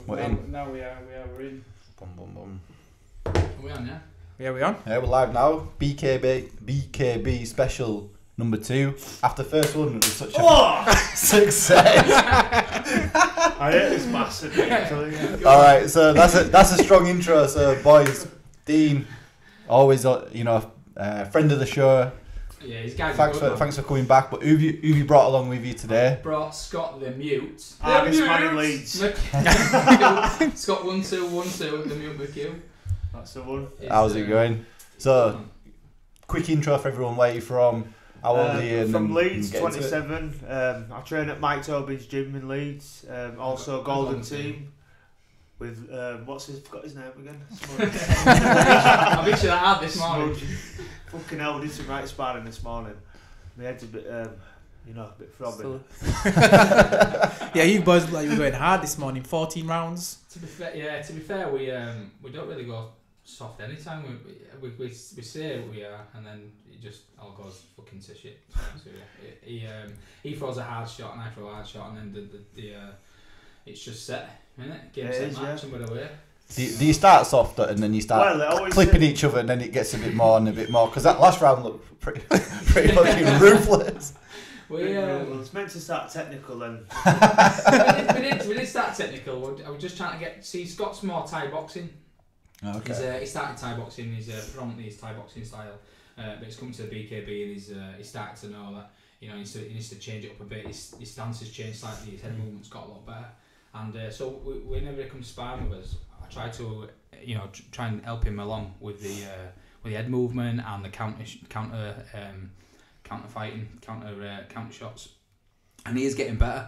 Now we are. We're in. Boom, boom, boom. Are we on, yeah? Yeah, we on? Yeah, we're live now. BKB special number 2. After first one, it was such a success. I hate this bastard. Alright, so that's a strong intro. So, boys, Dean, always, friend of the show. Yeah, these guys Thanks for coming back. But who have you brought along with you today? I brought Scott the Mute. Hardest man in Leeds. Scott 1212 the Mute Mchugh. That's the one. How's it going? So, quick intro for everyone. Where you from? How old are you? From Leeds, 27. I train at Mike Tobin's gym in Leeds. Also Golden Team. With forgot his name again. I bet you that hard this morning. Fucking hell, we did some right sparring this morning. My head's a bit, a bit throbbing. Yeah, you boys look like you were going hard this morning. 14 rounds. To be fair, we don't really go soft anytime. We say we are, and then it just all goes fucking to shit. So yeah, he throws a hard shot and I throw a hard shot, and then the it's just set, isn't it? Game set match, and we're away. Do you start softer and then you start clipping each other and then it gets a bit more and a bit more? Because that last round looked pretty fucking ruthless. It's meant to start technical and... we did start technical. I was just trying to see Scott's more Thai boxing. Okay. He started Thai boxing, he's predominantly his Thai boxing style, but he's come to the BKB and he's started to know that he needs to change it up a bit. His stance has changed slightly, his head movement's got a lot better. And so whenever he comes sparring with us, I try to try and help him along with the head movement and the counter fighting, counter shots, and he is getting better.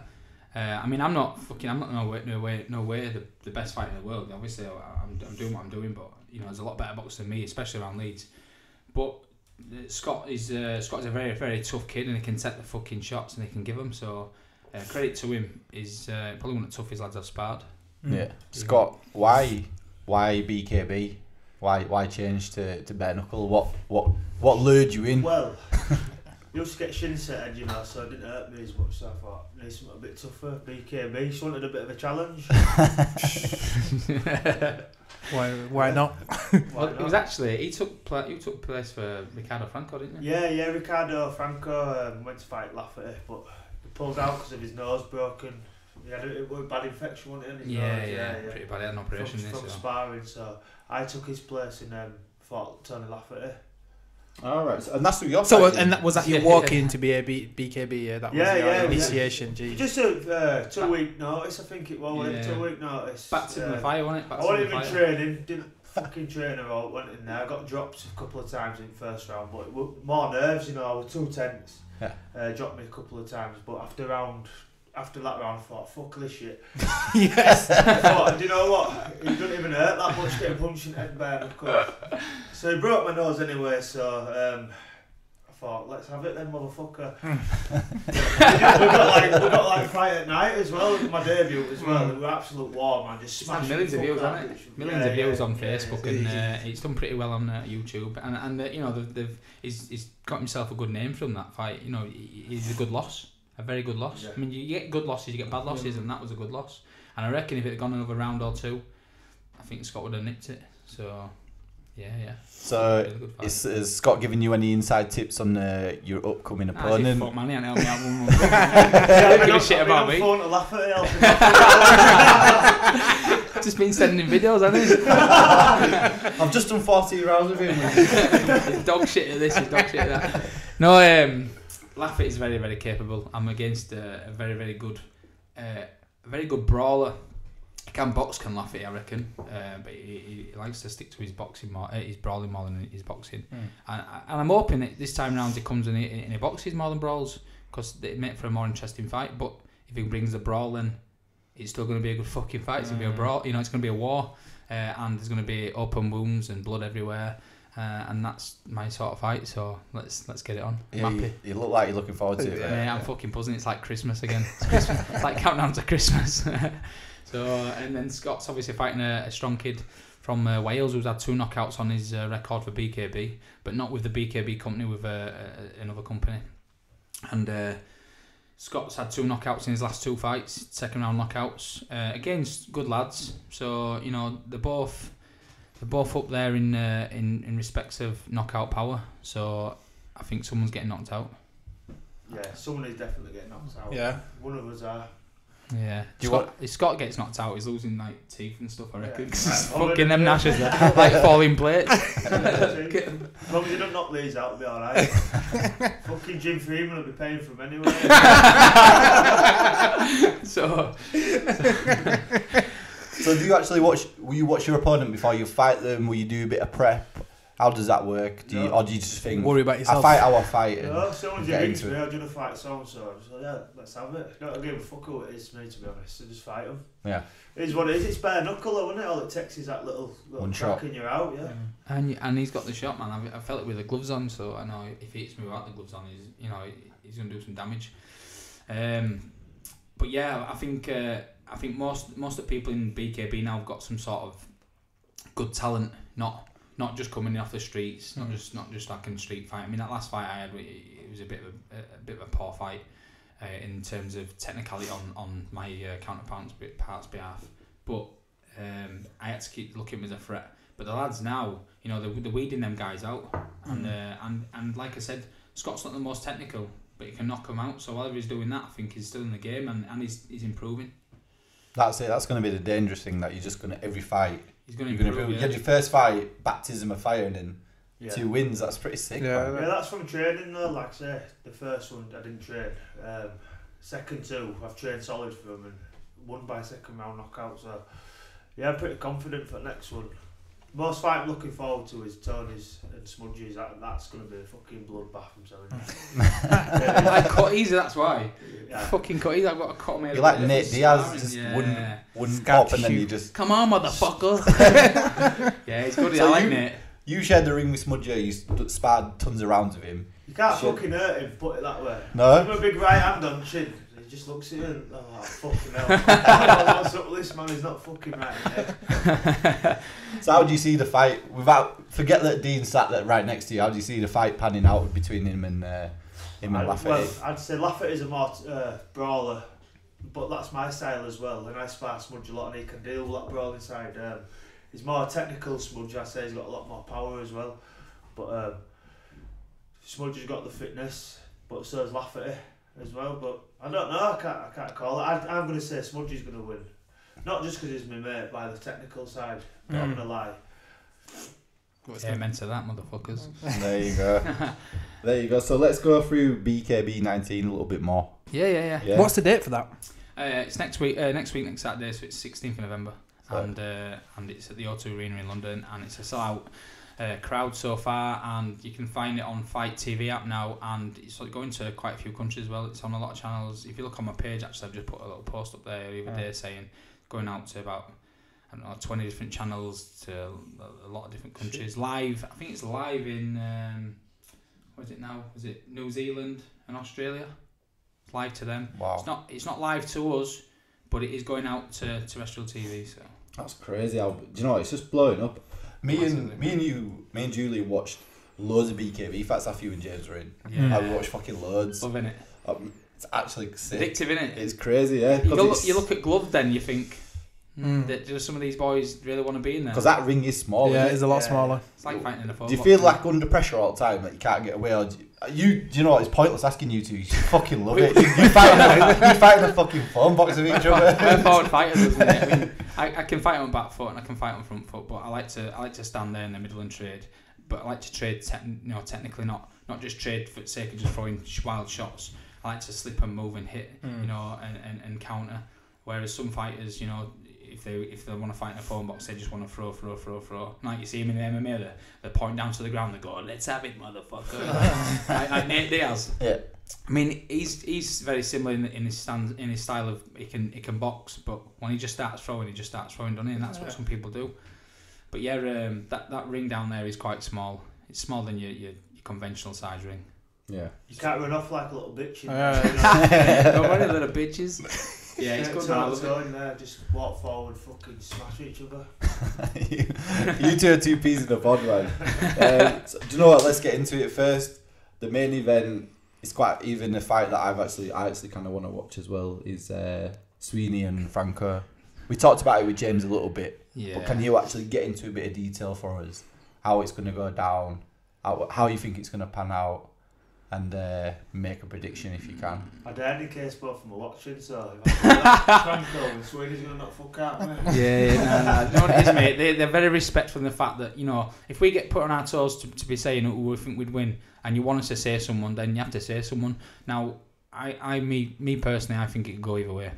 I'm not no way the best fighter in the world. Obviously, I'm doing what I'm doing, but there's a lot better boxer than me, especially around Leeds. But Scott is a very, very tough kid, and he can set the fucking shots and he can give them. So credit to him. He's probably one of the toughest lads I've sparred. Yeah, Scott, why BKB? Why change to bare knuckle? What lured you in? Well, you used to get shin set, so it didn't hurt me as much. So I thought, I need something a bit tougher. BKB, just wanted a bit of a challenge. Why not? It was actually you took place for Ricardo Franco, didn't you? Yeah, Ricardo Franco went to fight Lafferty, but he pulled out because of his nose broken. He had a bad infection, wasn't it? Yeah, pretty bad. He had an operation from sparring, so I took his place and fought Tony Lafferty. Alright, and that's what you're was that your walk in to be a BKB? That was your initiation. Yeah. Just a 2-week notice, I think it was. 2-week notice. Back to the fire, wasn't it? I wasn't even training, didn't fucking train at all. Went in there, I got dropped a couple of times in the first round, but it was more nerves, I was too tense. Yeah. Dropped me a couple of times, but after that round, I thought, fuck this shit. Yes. I thought, do you know what? It doesn't even hurt that much getting punched in the head bare knuckle. So he broke my nose anyway, so I thought, let's have it then, motherfucker. we got like fight at night as well, my debut as well. It was absolute war, man. Just smashing millions of views, hasn't it? Millions of views on Facebook, and it's done pretty well on YouTube. And he's got himself a good name from that fight. He's a good loss. A very good loss. Yeah. I mean, you get good losses, you get bad losses, and that was a good loss. And I reckon if it had gone another round or two, I think Scott would have nipped it. So, yeah. So, is Scott giving you any inside tips on your upcoming opponent? Fuck man, he ain't helped me out one don't give a shit about me. Phone to laugh at Just been sending videos, hasn't he? I've just done 14 rounds with him. He's dog shit at this, he's dog shit at that. No, Lafferty is very, very capable. I'm against a very, very good brawler. He can box, can Lafferty, I reckon, but he likes to stick to his boxing more, his brawling more than his boxing. And I'm hoping that this time round he comes and he boxes more than brawls, because it make for a more interesting fight. But if he brings the brawl, then it's still going to be a good fucking fight. It's going to be a brawl, it's going to be a war, and there's going to be open wounds and blood everywhere. And that's my sort of fight, so let's get it on. Yeah, you look like you're looking forward to it. Yeah, I'm fucking buzzing. It's like Christmas again. It's like countdown to Christmas. So, and then Scott's obviously fighting a strong kid from Wales who's had 2 knockouts on his record for BKB, but not with the BKB company, with another company. And Scott's had 2 knockouts in his last 2 fights, second round knockouts against good lads. So you know they're both up there in respects of knockout power. So I think someone's getting knocked out. Yeah, someone is definitely getting knocked out. Yeah. One of us are. Yeah. If Scott gets knocked out, he's losing like teeth and stuff, I reckon. Yeah. Fucking them gnashes there, like falling plates. As long as you don't knock these out, it'll be alright. Fucking Jim Freeman will be paying for them anyway. So do you actually watch? Will you watch your opponent before you fight them? Will you do a bit of prep? How does that work? Or do you just think worry about yourself? I fight how I fight? No, someone rings me, I'm going to fight so-and-so. I'm just like, yeah, let's have it. I don't give a fuck who it is to me, to be honest. I just fight them. Yeah. It is what it is. It's bare knuckle though, isn't it? All it takes is that little one crack shot and you're out, yeah. And he's got the shot, man. I felt it with the gloves on, so I know if he hits me without the gloves on, he's going to do some damage. But yeah, I think most of the people in BKB now have got some sort of good talent, not just coming off the streets, not just like in street fight. I mean, that last fight I had, it was a bit of a poor fight in terms of technicality on my counterpart's behalf. But I had to keep looking as a threat. But the lads now, they're weeding them guys out, and like I said, Scott's not the most technical, but he can knock them out. So while he's doing that, I think he's still in the game and he's improving. That's it. That's going to be the dangerous thing, that you're just going to every fight. He's going to improve. You had your first fight, baptism of fire, and then 2 wins. That's pretty sick. Yeah, that's from training though. Like I say, the first one I didn't train. Second 2, I've trained solid for them and won by second round knockout. So yeah, I'm pretty confident for the next one. Most fight I'm looking forward to is Tony's and Smudger's. That's going to be a fucking bloodbath, I'm telling you. Like Cutties, that's why. Yeah. Fucking Cutties, I've got a cut made. You're like Nate Diaz, just wouldn't pop, and then you just... Come on, motherfucker. Yeah, he's good. So I like Nate. You shared the ring with Smudger, you sparred tons of rounds with him. You can't fucking hurt him, put it that way. No? Give him a big right hand on chin. He just looks at you and, oh, fucking hell. What's up with this man? He's not fucking right. So how do you see the fight, forget that Dean sat there right next to you, how do you see the fight panning out between him and Lafferty? Well, I'd say Lafferty's a more brawler, but that's my style as well. And I spar Smudger a lot and he can deal with that brawling side. He's more technical, Smudger. I say he's got a lot more power as well. But Smudger's got the fitness, but so has Lafferty as well. But I don't know. I can't call it. I'm going to say Smudger's going to win, not just because he's my mate by the technical side. Not going to lie. What's meant to that, motherfuckers? There you go. There you go. So let's go through BKB 19 a little bit more. Yeah. What's the date for that? It's next week. Next Saturday, so it's 16th of November. And it's at the O2 Arena in London, and it's a sellout crowd so far, and you can find it on Fight TV app now, and it's going to quite a few countries as well. It's on a lot of channels. If you look on my page, actually, I've just put a little post up there the other day saying going out to about 20 different channels to a lot of different countries. Live, I think it's live in what is it now? Is it New Zealand and Australia? It's live to them. Wow. It's not live to us, but it is going out to terrestrial TV. So. That's crazy. Do you know what? It's just blowing up. Me and Julie watched loads of BKB fights after you and James were in. Yeah. I watched fucking loads. Loving it. It's actually sick. Addictive, innit? It's crazy, yeah. You look at Glove, then you think, do some of these boys really want to be in there? Because that ring is small. Yeah, it's a lot smaller. It's like fighting in a phone. Do you feel like under pressure all the time, that you can't get away? Or do you know what? It's pointless asking you to. You fucking love it. You fight in a fucking phone box with each other. We're forward fighters, isn't it? I mean, I can fight on back foot and I can fight on front foot, but I like to stand there in the middle and trade. But I like to trade technically, not just trade for the sake of just throwing wild shots. I like to slip and move and hit, and counter. Whereas some fighters, if they want to fight in a phone box, they just want to throw. Like you see him in the MMA, they point down to the ground, they go, "Let's have it, motherfucker." like Nate Diaz. Yeah. I mean, he's very similar in his style of he can box, but when he just starts throwing, doesn't he? And that's what some people do. But yeah, that ring down there is quite small. It's smaller than your conventional size ring. Yeah. You can't run off like a little bitch. Don't worry, little bitches. Yeah, it's good. In there, just walk forward, fucking smash each other. you two are two peas in a pod, man. So, do you know what? Let's get into it first. The main event it's quite even the fight that I actually kind of want to watch as well is Sweeney and Franco. We talked about it with James a little bit, but can you actually get into a bit of detail for us how it's going to go down, how you think it's going to pan out, and make a prediction if you can? I dare in case both of them are watching, so if I Franco and Sweeney's going to not fuck out, mate. No. You know what it is, mate? They're very respectful in the fact that, you know, if we get put on our toes to be saying who we think we'd win, and you want us to say someone, then you have to say someone. Now, me personally, I think it could go either way.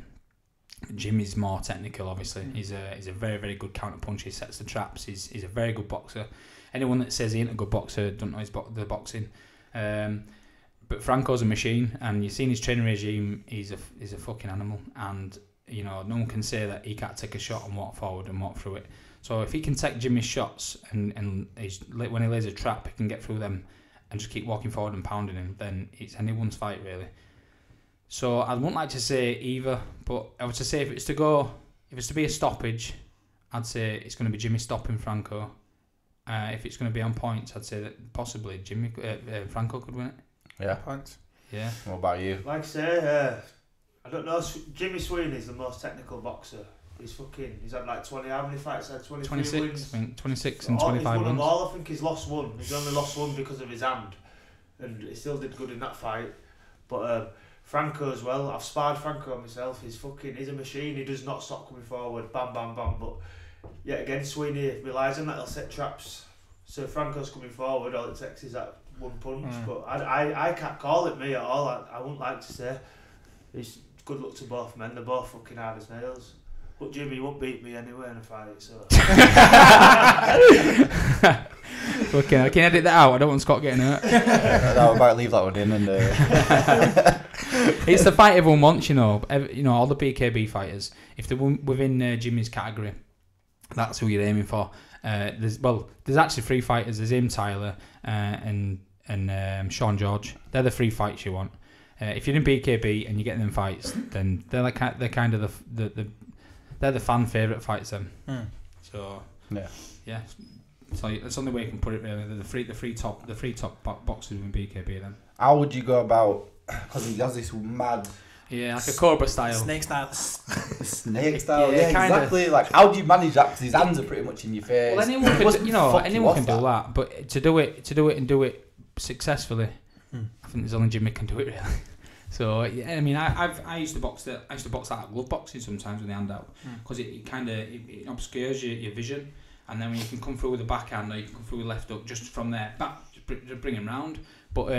Jimmy's more technical, obviously. He's a very, very good counter puncher. He sets the traps. He's a very good boxer. Anyone that says he ain't a good boxer don't know the boxing. But Franco's a machine, and you've seen his training regime. He's a fucking animal, and you know no one can say that he can't take a shot and walk forward and walk through it. So if he can take Jimmy's shots and when he lays a trap, he can get through them and just keep walking forward and pounding him, then it's anyone's fight really. So I wouldn't like to say either, but I would say if it's to be a stoppage, I'd say it's going to be Jimmy stopping Franco. If it's going to be on points, I'd say that possibly Franco could win it. Yeah. Points. Yeah. What about you? Like I say, I don't know. Jimmy Sweeney's the most technical boxer. He's had like 20. How many fights? 26 wins. I think 26 and 25 he's won wins. them all. I think he's lost one. He's only lost one because of his hand, and he still did good in that fight. But Franco as well. I've sparred Franco myself. He's a machine. He does not stop coming forward. Bam, bam, bam. But yet again, Sweeney relies on that. He'll set traps. So if Franco's coming forward, all it takes is that one punch. But I can't call it me at all. I wouldn't like to say. It's good luck to both men. They're both fucking hard as nails. But Jimmy won't beat me anyway in a fight, so. Okay, I can edit that out. I don't want Scott getting hurt. I might leave that one in. And it's the fight everyone wants, you know. All the BKB fighters. If they're within Jimmy's category, that's who you're aiming for. There's actually 3 fighters. There's him, Tyler, and Sean George. They're the 3 fights you want. If you're in BKB and you're getting them fights, then they're kind of they're the fan favourite fights then. So yeah. So that's the only way you can put it really. The three top boxers in BKB then. How would you go about? Because he has this mad. Yeah, like a Cobra style. Snake style. Snake style. Yeah, exactly. Like, how do you manage that? Because his hands are pretty much in your face. Well, anyone can do that, but to do it successfully, I think there's only Jimmy can do it really. So yeah, I mean, I used to box that. I used to box that at glove boxing sometimes with the hand out because it kind of obscures your vision, and then when you can come through with the backhand or you can come through with left hook just from there, back just bring him round. But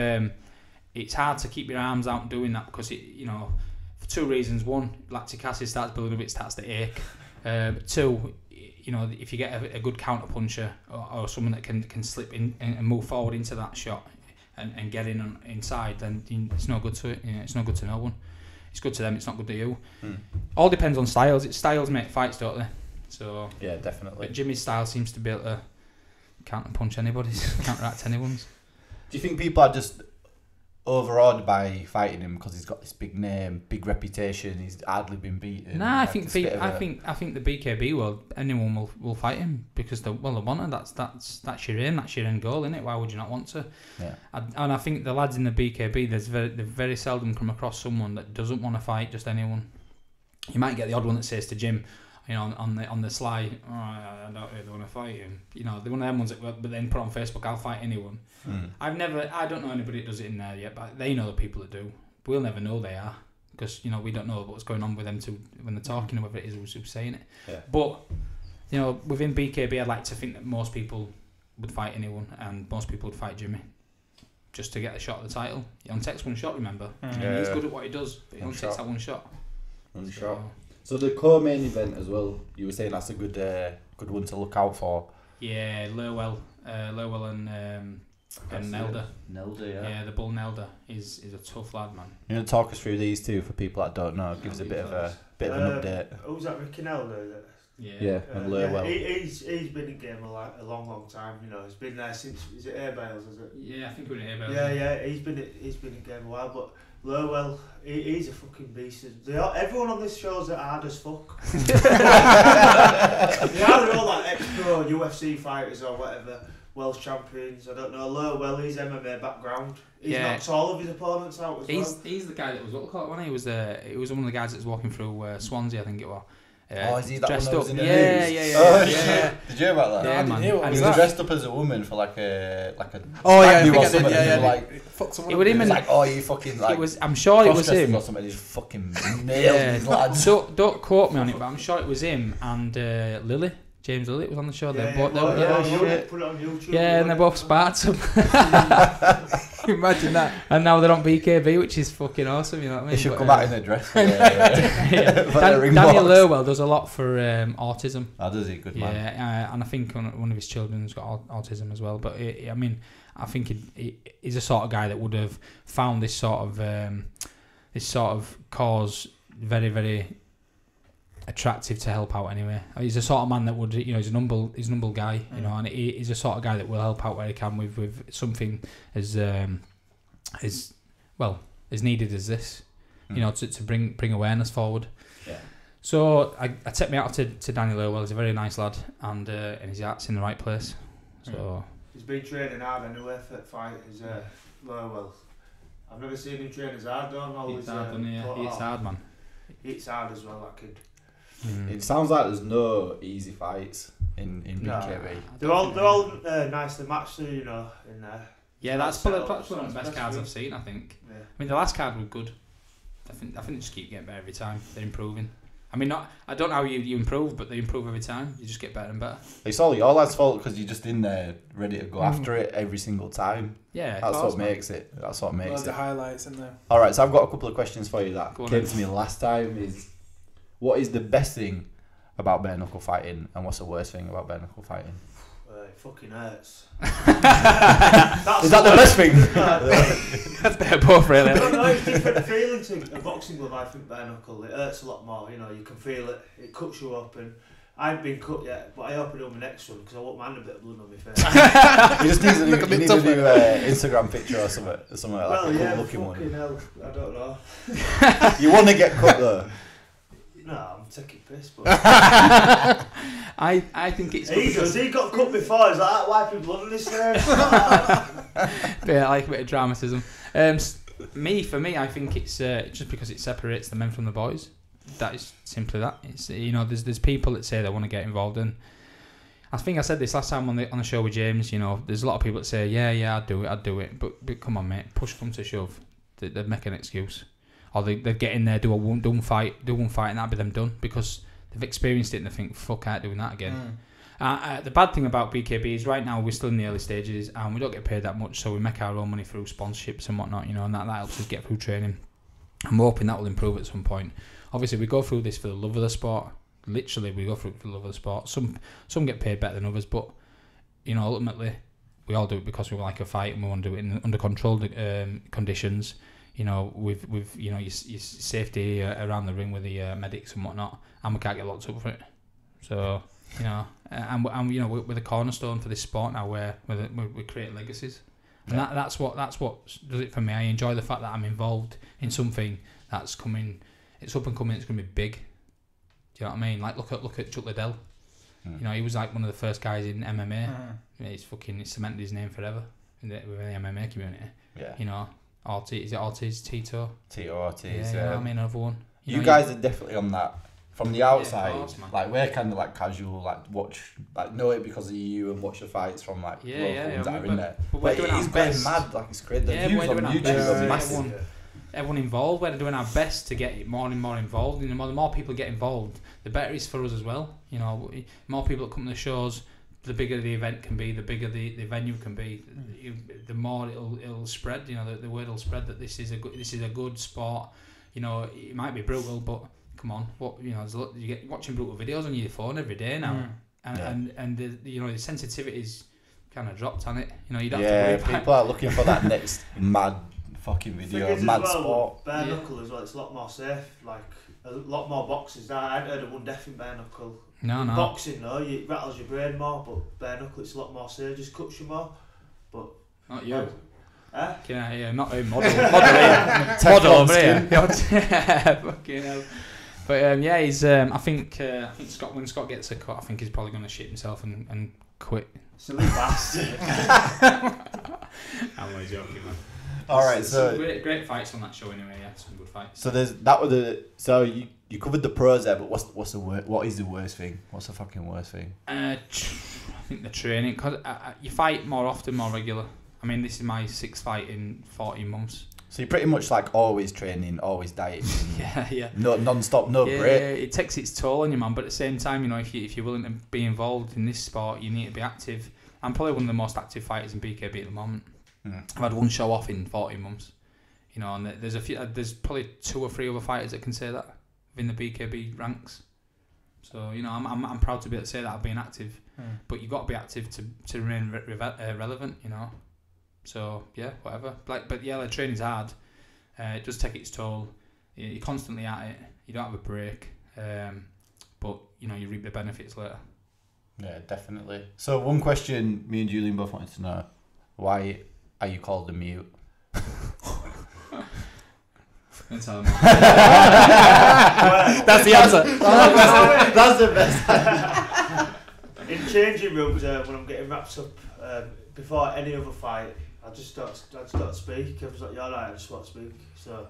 it's hard to keep your arms out doing that because for 2 reasons. One, lactic acid starts building up, it starts to ache. 2, if you get a good counter puncher or someone that can slip in and move forward into that shot. And get inside, then it's no good to it. It's no good to no one. It's good to them. It's not good to you. All depends on styles. It's styles make fights, don't they? So yeah, definitely. But Jimmy's style seems to be able to counter punch anybody's, counteract anyone's. Do you think people are just overawed by fighting him because he's got this big name, big reputation? He's hardly been beaten. Nah, I think the BKB world, anyone will fight him because they want to. That's your aim. That's your end goal, isn't it? Why would you not want to? Yeah. And I think the lads in the BKB, they've very seldom come across someone that doesn't want to fight just anyone. You might get the odd one that says to Jim, on the sly, I don't really want to fight him. They're one of them ones that, but then put on Facebook, I'll fight anyone. I don't know anybody that does it in there yet, but they know the people that do. We'll never know they are because we don't know what's going on with them when they're talking, or whether it is who's saying it. Yeah. But within BKB, I'd like to think that most people would fight anyone, and most people would fight Jimmy just to get a shot at the title. He only takes one shot, remember? He's good at what he does, but he only takes that one shot. One shot. So the co-main event as well, you were saying that's a good one to look out for. Yeah, Lowell and Nelder. Nelder, yeah. Yeah, the Bull Nelder is a tough lad, man. You want to talk us through these two for people that don't know? Give us a bit of an update. Who's that, Ricky Nelder? Yeah, and Lowell. He's been in game a long time. He's been there since. Is it Air Bales? Is it? Yeah, I think we're in Air Bales. Yeah. He's been in game a while, but Lowell, he's a fucking beast. Everyone on this show's hard as fuck. They're all like ex-pro UFC fighters or whatever. Welsh champions. I don't know. Lowell, he's MMA background. He's knocked all of his opponents out as well. He's the guy that was looked like, wasn't he? He was one of the guys that was walking through Swansea, I think it was. Is he that one that was in the news? Yeah. Did you hear about that? Yeah, man. He was dressed up as a woman for like a. Oh yeah, I think or I something. did. Yeah. Like, fuck someone. It was him. It's like, oh, you fucking like. It was. I'm sure it was him. Or something. He's fucking nailed these lads. Don't quote me on it, but I'm sure it was him and Lily. James Lillett was on the show. Put it on YouTube. Yeah, and they both sparred some. Imagine that. And now they're on BKB, which is fucking awesome. You know what I mean? He should come out in a dress. Daniel Lowell does a lot for autism. Oh, does he? Good man. Yeah, and I think one of his children's got autism as well. But I mean, I think he's a sort of guy that would have found this sort of cause very, very attractive to help out anyway. He's the sort of man that would, he's an humble guy, and he's the sort of guy that will help out where he can with something as needed as this, to bring awareness forward. Yeah. So I take me out to Daniel Lowell. He's a very nice lad, and his heart's in the right place. So he's been training hard anyway for that fight. He's Lowell. I've never seen him train as hard though. He's hard, man. It's hard as well, that kid. It sounds like there's no easy fights in BKB. They're all nicely matched, in there. Yeah, that's one of the best cards I've seen, I think. Yeah. I mean, the last card was good. I think they just keep getting better every time. They're improving. I mean, I don't know how you improve, but they improve every time. You just get better and better. It's all your lad's fault because you're just in there ready to go after it every single time. Yeah, that's what makes it. That's what makes it. The highlights in there. All right, so I've got a couple of questions for you that came to me last time. What is the best thing about bare knuckle fighting, and what's the worst thing about bare knuckle fighting? It fucking hurts. Is that the best thing? That's better both, really. I don't know, it's different feeling to a boxing glove. I think bare knuckle, it hurts a lot more. You can feel it. It cuts you up, and I haven't been cut yet, but I hope I do my next one because I won't mind a bit of blood on my face. You just need to do an Instagram picture or something like that. Well, like yeah, looking fucking one. hell, I don't know. You want to get cut though? No, I'm taking piss, but I think it's good. He got cut before. He's like wiping blood on his face. Yeah, I like a bit of dramatism. For me, I think it's just because it separates the men from the boys. That is simply that. It's there's people that say they want to get involved in. I think I said this last time on the show with James. There's a lot of people that say, yeah, I'd do it, but come on, mate, push come to shove, they'd make an excuse. Or they get in there, do one fight, and that'll be them done because they've experienced it and they think, fuck, I ain't doing that again. The bad thing about BKB is right now we're still in the early stages and we don't get paid that much, so we make our own money through sponsorships and whatnot, and that helps us get through training. I'm hoping that will improve at some point. Obviously, we go through this for the love of the sport. Literally, we go through it for the love of the sport. Some get paid better than others, but ultimately, we all do it because we like a fight and we want to do it under controlled conditions. With your safety around the ring with the medics and whatnot, and we can't get locked up for it. So and we're the cornerstone for this sport now, where we create legacies, and that's what does it for me. I enjoy the fact that I'm involved in something that's coming. It's up and coming. It's going to be big. Do you know what I mean? Like look at Chuck Liddell. He was like one of the first guys in MMA. He's cemented his name forever within the MMA community. Yeah. Ortiz, is it Ortiz, Tito Ortiz. Yeah, I mean another one. You guys are definitely on that from the outside. Yeah, course, like we're kind of like casual, like know it because of you and watch the fights from like local ones that are in there. But we're doing it's going mad, like it's great. The views on YouTube are massive. Everyone involved. We're doing our best to get it more and more involved. The more people get involved, the better it is for us as well. More people that come to the shows, the bigger the event can be, the bigger the venue can be, the more it'll spread. The word will spread that this is a good sport. It might be brutal, but come on, there's a lot, you get watching brutal videos on your phone every day now, and the sensitivity's kind of dropped on it. You don't have to worry about people are looking for that next mad fucking video, mad sport. Bare knuckle as well, it's a lot more safe. Like a lot more boxes. I hadn't heard of one death in bare knuckle. No. Boxing though, it rattles your brain more, but bare knuckle it's a lot more serious, just cuts you more. But not you. Yeah, not a model over here. Fucking hell. But yeah, he's. I think Scott. When Scott gets a cut, I think he's probably going to shit himself and quit. Silly bastard. I'm only joking, man. All right, so great fights on that show anyway. Yeah, some good fights. So there's that was the. So you covered the pros there, but what is the worst thing? What's the fucking worst thing? I think the training, because you fight more often, more regular. I mean, this is my 6th fight in 14 months. So you're pretty much like always training, always dieting. Yeah. No non-stop, no break. Yeah, it takes its toll on you, man. But at the same time, you know, if you're willing to be involved in this sport, you need to be active. I'm probably one of the most active fighters in BKB at the moment. I've had one show off in 14 months. You know, and there's probably 2 or 3 other fighters that can say that within the BKB ranks. So, you know, I'm proud to be able to say that I've been active. But you've got to be active to remain relevant, you know. So yeah, whatever. But yeah, the training's hard. It does take its toll. You're constantly at it. You don't have a break. But you know, you reap the benefits later. Yeah, definitely. So one question me and Julian both wanted to know: why are you called the Mute? That's the answer. That's the best. In changing rooms, when I'm getting wrapped up before any other fight, I just start to speak. I was like, "Yeah, alright, I just want to speak." So,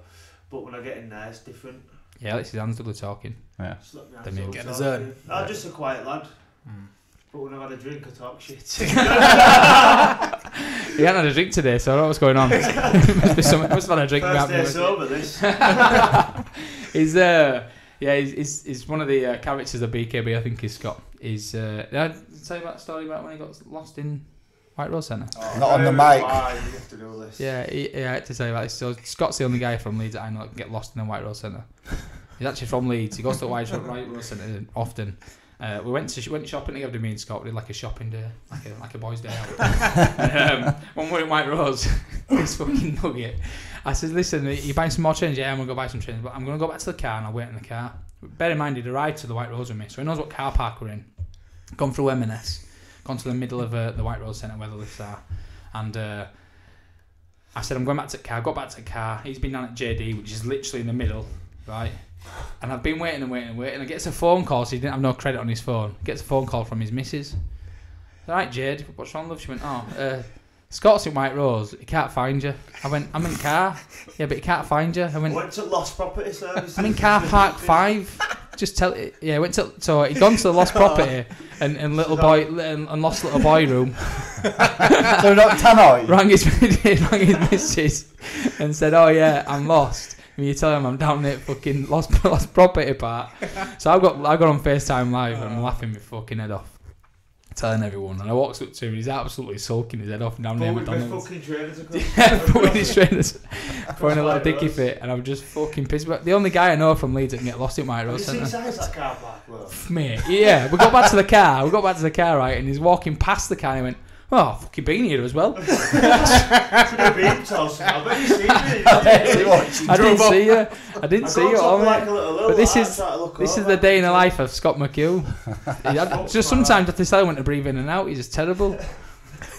but when I get in there, it's different. Yeah, it's his hands double talking. Yeah. Just let me Get in the talking. zone. I'm just a quiet lad. But when I've had a drink, I talk shit. He hadn't had a drink today, so I don't know what's going on. must have had a drink. First day sober, this. He's one of the characters of BKB. I think is Scott. Did I tell you about the story about when he got lost in White Rose Centre? Oh, not on the mic. You have to do this. Yeah, I had to tell you about this. So Scott's the only guy from Leeds that I know that can get lost in the White Rose Centre. He's actually from Leeds. He goes to the White Rose Centre often. We went shopping together, me and Scott. We did like a shopping day, like a boys' day out. When we were in White Rose, this fucking nugget. I said, "Listen, you buying some more trains?" "Yeah, I'm gonna go buy some trains, but I'm gonna go back to the car and I'll wait in the car." Bear in mind, he'd arrived to the White Rose with me, so he knows what car park we're in. Gone through M&S, gone to the middle of the White Rose Centre where the lifts are, and I said, "I'm going back to the car." I got back to the car. He's been down at JD, which is literally in the middle, right? And I've been waiting. And I gets a phone call, so he didn't have no credit on his phone. Gets a phone call from his missus. "Alright, Jade, what's wrong, love?" She went, "Scott's in White Rose. He can't find you." I went, "I'm in the car." "Yeah, but he can't find you." I went to Lost Property Services. "I'm in car park 5. Just tell it." Yeah, so he'd gone to the Lost Property and little boy and lost little boy room. So not Tannoy. rang his missus and said, "Oh yeah, I'm lost." And you tell him I'm down at fucking lost property part. So I got on FaceTime Live and I'm laughing my fucking head off, telling everyone. And I walks up to him and he's absolutely sulking his head off down near McDonald's. Fucking trainers across. Yeah, putting his trainers, throwing a little dicky fit, and I'm just fucking pissed. But the only guy I know from Leeds that can get lost in White Rose Centre. Have you seen size that car park, though? Mate, yeah. We got back to the car. Right, and he's walking past the car and he went, "Oh, I've fucking been here as well." I didn't see you. I didn't see you. But this is the day in the life of Scott Mchugh. Just sometimes have to tell him when to breathe in and out. He's just terrible.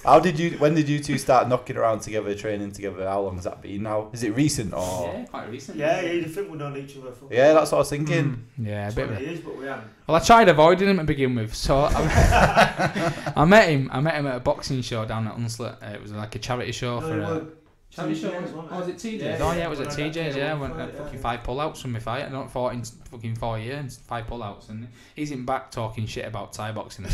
When did you two start knocking around together, training together? How long has that been now? Is it recent or? Yeah, quite recent. Yeah, you think we've known each other for? Yeah, that's what I was thinking. Yeah, a bit of years, but we haven't. Well, I tried avoiding him to begin with, so I met him at a boxing show down at Unslet. It was like a charity show charity show. Oh, was it TJ's? Yeah, it was at TJ's. Yeah, I went at fucking 5 pullouts from my fight. I don't fought in fucking 4 years, 5 pullouts, and he's in back talking shit about Thai boxing.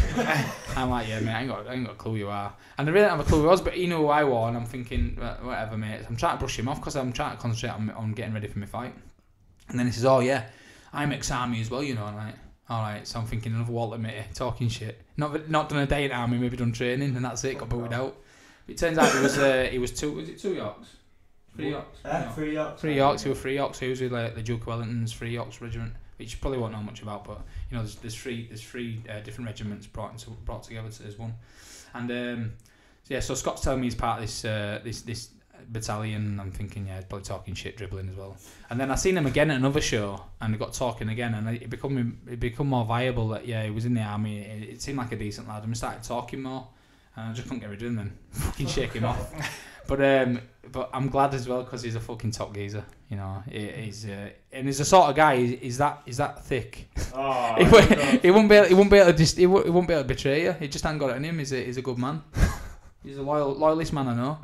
I'm like, "Yeah, mate, I ain't got a clue who you are." And I really don't have a clue who he was, but he knew who I was, and I'm thinking, whatever, mate. I'm trying to brush him off because I'm trying to concentrate on getting ready for my fight. And then he says, "Oh yeah, I'm ex-army as well, you know." And I'm like, alright, so I'm thinking another Walter mate talking shit. Not done a day in army, maybe done training, and that's it. Got booted out. It turns out he was 2 Yorks? 3 Yorks? 3 Yorks. 3 Yorks. He was 3 Yorks. He was with the Duke of Wellington's 3 Yorks regiment, which you probably won't know much about, but you know there's three different regiments brought together as one. And so Scott's telling me he's part of this battalion, and I'm thinking, yeah, probably talking shit, dribbling as well. And then I seen him again at another show, and he got talking again, and it become more viable that yeah, he was in the army. It seemed like a decent lad, and we started talking more, and I just couldn't get rid of him then. Fucking shake him off. But I'm glad as well because he's a fucking top geezer. You know, he's and he's the sort of guy. Is that thick? Oh, he won't be able to just. He won't be able to betray you. He just ain't got it in him. He's a good man. He's a loyalist man I know.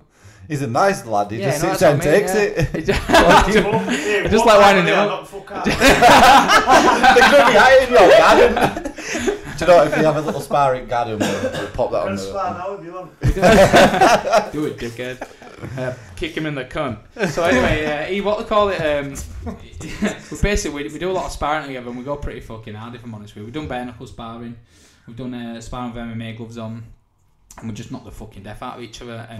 He's a nice lad. He just no, sits there and takes it. Just like winding it up. They're going to be hiding your garden. Do you know what, if you have a little sparring garden, we'll pop that on the... spar now if you want. Do it, dickhead. Kick him in the cunt. So anyway, what they call it, we do a lot of sparring together and we go pretty fucking hard, if I'm honest with you. We've done bare knuckle sparring, we've done sparring with MMA gloves on, and we just knock the fucking death out of each other and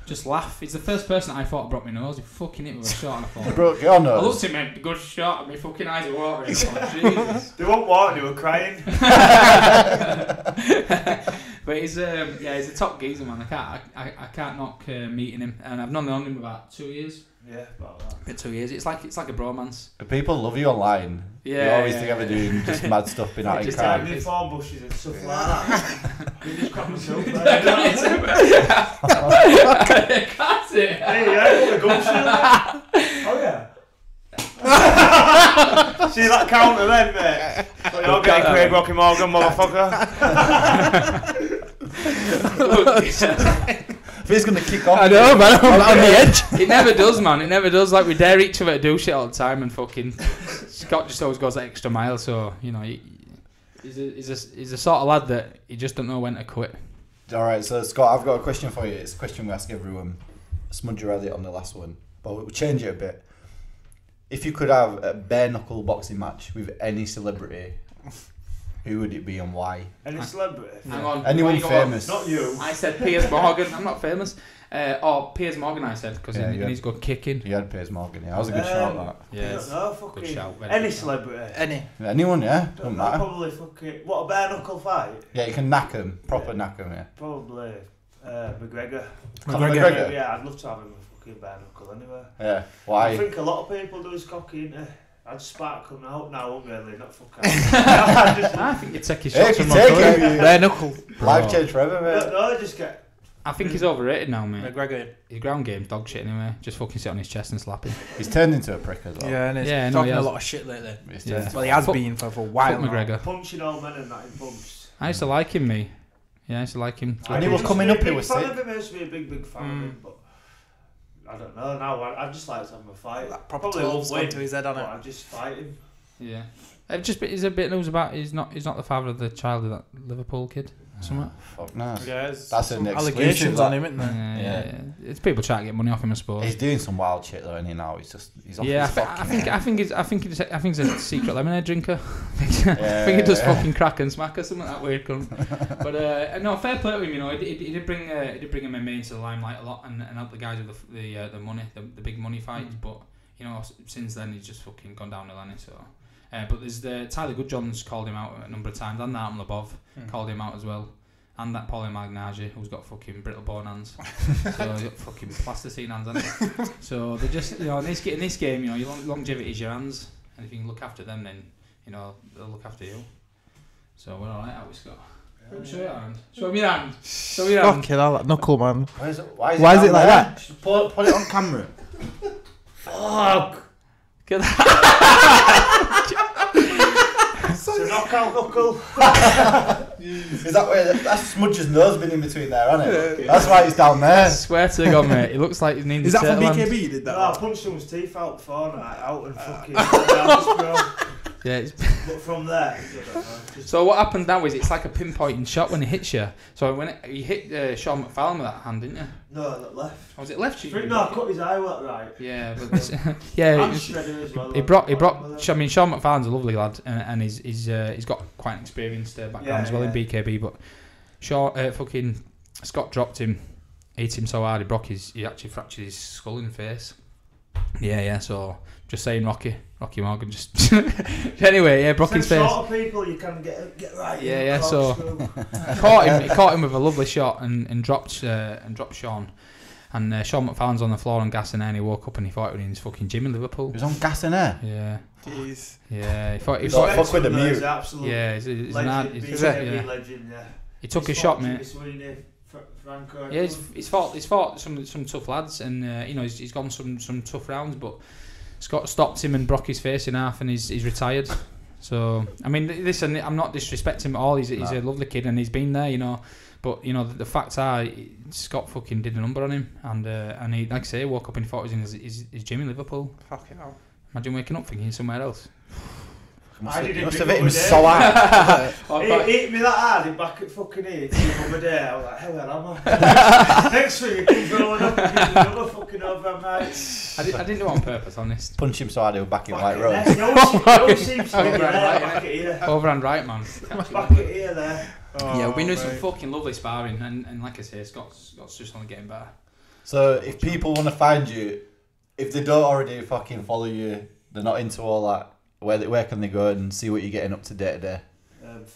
just laugh. He's the first person I thought broke my nose. He fucking hit me with a shot and I thought, he broke your nose? I looked at him and good shot and my fucking eyes are watering. I thought, Jesus. They weren't watering, they were crying. But he's a top geezer, man. I can't knock meeting him, and I've known him about 2 years. Yeah, about that. About 2 years. It's like a bromance. The people love you online. Yeah, you're always together doing just mad stuff, being out in crowd. Just phone bushes and stuff like that. You just crap myself. Can't it? Hey, yeah, the gumption. Oh yeah. See that counter then, mate? So you're getting Craig Rocky Morgan, motherfucker. If he's going to kick off... I know, man. I'm on the edge. It never does, man. It never does. Like, we dare each other to do shit all the time, and fucking Scott just always goes that extra mile. So, you know, he's a sort of lad that he just don't know when to quit. All right, so Scott, I've got a question for you. It's a question we ask everyone. Smudger had it on the last one, but we'll change it a bit. If you could have a bare knuckle boxing match with any celebrity, who would it be and why? Any celebrity? Hang on. Anyone famous? Not you. I said Piers Morgan. I'm not famous. Piers Morgan, I said, because he needs to go kicking. You had Piers Morgan, yeah. That was a good shout, that. Yeah. No, fucking... Good shout. Any celebrity? Anyone, yeah. Doesn't matter. Probably fucking... What, a bare knuckle fight? Yeah, you can knack him. Proper knack him, yeah. Probably McGregor. McGregor? Yeah, I'd love to have him with fucking bare knuckle anyway. Yeah, why? I think a lot of people do his cocky, innit? I'd spark him out now, really, not fuck out. I think you take his shots from bare knuckle. Life changed forever, mate. No, just get... I think he's overrated now, mate. McGregor. His ground game's dog shit anyway. Just fucking sit on his chest and slap him. He's turned into a prick as well. Yeah, and he's talking a lot of shit lately. Yeah. Well, he has been for a while now. McGregor. Punching old men and that in pubs. I used to like him, me. Yeah, I used to like him. When he was coming up, he was sick. I used to be a big fan of him, but I don't know. Now I just like to have him a fight. That proper Probably won't 12's win, gone to his head on it. I just fight him. Yeah. He's a bit news about he's not the father of the child of that Liverpool kid. Something. Fuck no. Yeah, that's an allegations on him, isn't there? Yeah. It's people trying to get money off him, I suppose. He's doing some wild shit though, and now he's off his fucking I think he's a secret lemonade drinker. I think he does fucking crack and smack or something like that weird cunt. But no, fair play to him. You know, he did bring MMA into the limelight a lot and help the guys with the money, the big money fights. But you know, since then he's just fucking gone down the line. So. But there's Tyler Goodjohn's called him out a number of times, and Artem Lobov called him out as well, and that Paulie Malignaggi who's got fucking brittle bone hands, so he's got fucking plasticine hands, hasn't he? So they just, you know, in this game, you know, your longevity is your hands, and if you can look after them, then you know they'll look after you. So we're all right, how we Scott? Show your hand. Show me your hand. Show me your hand. Fucking hell, that knuckle, man. Why is it like that? Just put it on camera. Fuck. Get that. It's a knockout knuckle. Is that where that's Smudger's nose been in between there, hasn't it? That's why he's down there. I swear to God, mate, he looks like he's needing. Is that from BKB? You did that? No, I punched someone's teeth out before and out and fucking down. Yeah. But from there. So what happened now is it's like a pinpointing shot when it hits you. So when you hit Sean McFarlane with that hand, didn't you? No, that left. Or was it left? No, I cut his eye out right. Yeah, but this, yeah. I'm shredded as well. He brought. I mean, Sean McFarlane's a lovely lad, and he's got quite an experienced background as well in BKB. But fucking Scott dropped him, hit him so hard he actually fractured his skull in the face. Yeah. So just saying, Rocky Morgan. Just anyway, yeah, Brocky's face. Sort of people you can get right. Yeah. So he caught him with a lovely shot and dropped Sean. And Sean McFarlane's on the floor on gas and air, and he woke up and he thought it was in his fucking gym in Liverpool. He was on gas and air? Yeah. Jeez. Yeah, he thought fuck with the mute. Yeah, he's legend, legend, yeah. He took a shot, mate. Franco. Yeah, he's fought some tough lads, and you know he's gone some tough rounds, but Scott stopped him and broke his face in half, and he's retired. So I mean, listen, I'm not disrespecting him at all. He's a lovely kid, and he's been there, you know. But you know the facts are, Scott fucking did a number on him, and he, like I say, woke up and thought he was in his gym in Liverpool. Fucking hell. Imagine waking up thinking he's somewhere else. Must have hit him so hard. He hit me that hard in back at fucking here the other day. I was like, how well am I? Next week he keeps rolling up and gives me another fucking over, mate. I didn't do it on purpose, honest. Punch him so hard he'll back in White Rose. No seems to be there, back at here. Overhand right, man. Back at here there. Yeah, we've been doing some fucking lovely sparring, and like I say, Scott's just only getting better. So if people want to find you, if they don't already fucking follow you, they're not into all that, where can they go and see what you're getting up to day to day?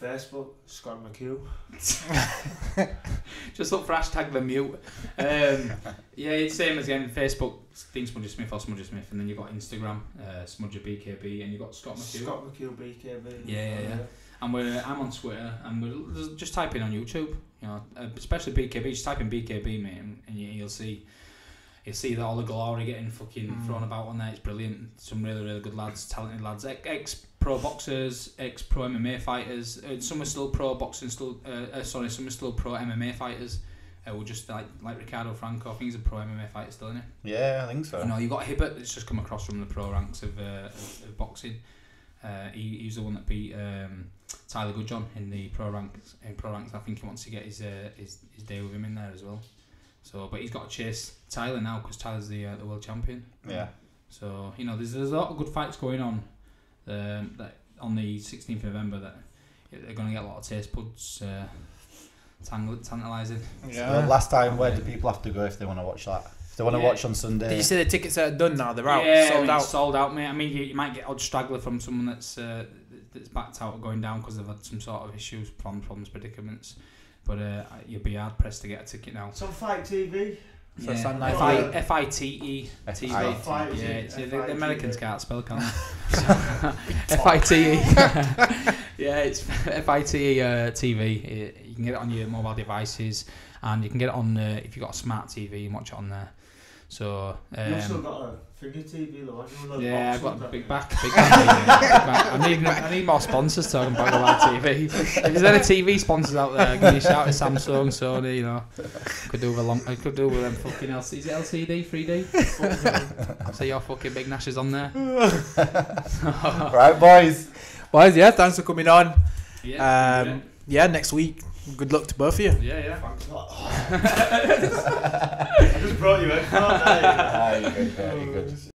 Facebook, Scott Mchugh. Just look for hashtag the mute. Yeah, it's same as again. Facebook, Dean Smudger Smith or Smudger Smith, and then you've got Instagram, Smudger BKB, and you've got Scott Mchugh. Scott Mchugh BKB. Yeah. And I'm on Twitter, and we're just type in on YouTube. You know, especially BKB. Just type in BKB, mate, and you'll see. You see all the glory getting fucking thrown about on there. It's brilliant. Some really, really good lads, talented lads. Ex-pro boxers, ex-pro MMA fighters. Some are still pro boxing, some are still pro MMA fighters. We're just like Ricardo Franco. I think he's a pro MMA fighter still, isn't he? Yeah, I think so. You know, you got Hibbert that's just come across from the pro ranks of boxing. He's the one that beat Tyler Goodjohn in the pro ranks. I think he wants to get his day with him in there as well. So, but he's got to chase Tyler now because Tyler's the world champion. Yeah. So you know, there's a lot of good fights going on. That on the 16th of November that they're going to get a lot of taste buds tantalising. Yeah. So last time, where do people have to go if they want to watch that? If they want to watch on Sunday. Did you say the tickets are done now? They're out. Yeah, sold out. Sold out, mate. I mean, you might get odd straggler from someone that's backed out or going down because they've had some sort of issues, problems, predicaments. But you'll be hard pressed to get a ticket now. It's on Fight TV. So yeah. Sunday FITE TV. Yeah, the Americans can't spell, can they? FITE. Yeah, it's FITE TV. You can get it on your mobile devices, and you can get it on if you've got a smart TV, you can watch it on there. So you also got a finger TV, though, haven't you? Yeah, I've got a big back. I need more sponsors talking about the TV. If there's any TV sponsors out there, give me a shout at Samsung, Sony, you know. Could do with them fucking LCD. Is it LCD, 3D? So your fucking big Nash on there. Right, boys. Boys, yeah, thanks for coming on. Yeah, next week. Good luck to both of you. Yeah. Thanks a lot. I just brought you in. You're good.